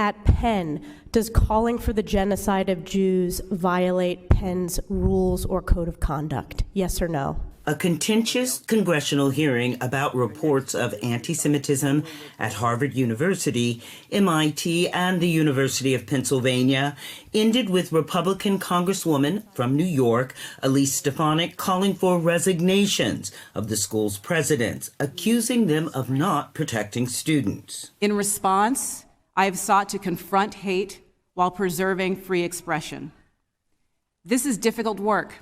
at Penn, does calling for the genocide of Jews violate Penn's rules or code of conduct? Yes or no? A contentious congressional hearing about reports of anti-Semitism at Harvard University, MIT, and the University of Pennsylvania ended with Republican Congresswoman from New York, Elise Stefanik, calling for resignations of the school's presidents, accusing them of not protecting students. In response, I have sought to confront hate while preserving free expression. This is difficult work,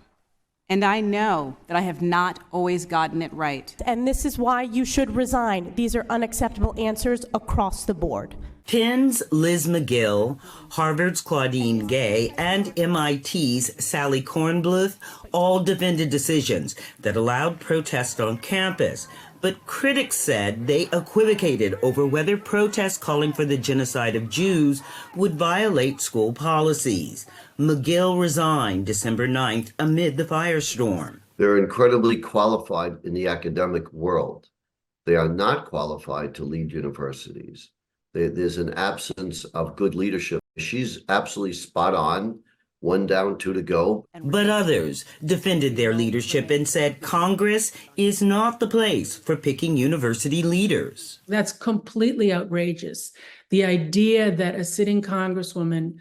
and I know that I have not always gotten it right. And this is why you should resign. These are unacceptable answers across the board. Penn's Liz McGill, Harvard's Claudine Gay, and MIT's Sally Kornbluth all defended decisions that allowed protest on campus. But critics said they equivocated over whether protests calling for the genocide of Jews would violate school policies. McGill resigned December 9th amid the firestorm. They're incredibly qualified in the academic world. They are not qualified to lead universities. There's an absence of good leadership. She's absolutely spot on. One down, two to go. But others defended their leadership and said Congress is not the place for picking university leaders. That's completely outrageous. The idea that a sitting congresswoman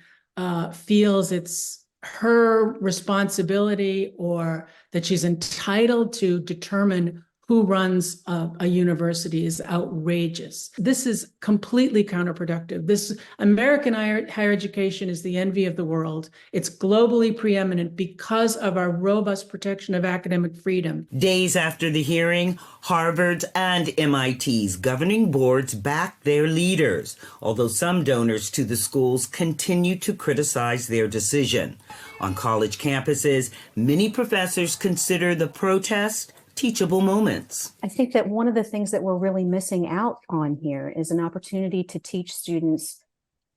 feels it's her responsibility or that she's entitled to determine who runs a university is outrageous. This is completely counterproductive. This American higher education is the envy of the world. It's globally preeminent because of our robust protection of academic freedom. Days after the hearing, Harvard's and MIT's governing boards backed their leaders, although some donors to the schools continue to criticize their decision. On college campuses, many professors consider the protest teachable moments. I think that one of the things that we're really missing out on here is an opportunity to teach students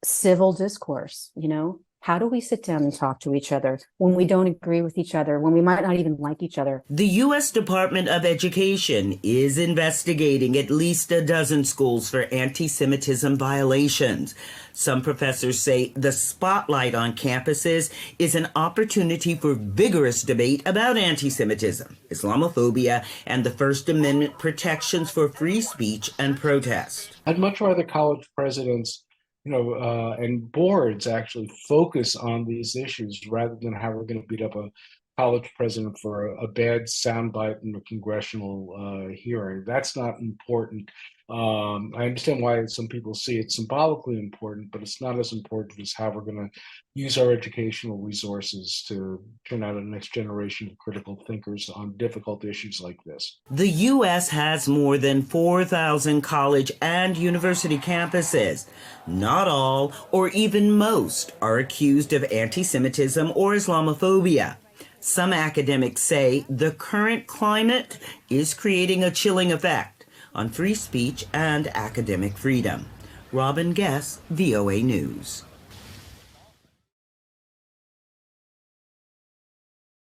civil discourse. You know, how do we sit down and talk to each other when we don't agree with each other, when we might not even like each other? The U.S. Department of Education is investigating at least a dozen schools for anti-Semitism violations. Some professors say the spotlight on campuses is an opportunity for vigorous debate about anti-Semitism, Islamophobia, and the First Amendment protections for free speech and protest. I'd much rather college presidents and boards actually focus on these issues rather than how we're going to beat up a college president for a bad soundbite in a congressional hearing. That's not important. I understand why some people see it symbolically important, but it's not as important as how we're going to use our educational resources to turn out a next generation of critical thinkers on difficult issues like this. The U.S. has more than 4,000 college and university campuses. Not all, or even most, are accused of anti-Semitism or Islamophobia. Some academics say the current climate is creating a chilling effect on free speech and academic freedom. Robin Guess, VOA News.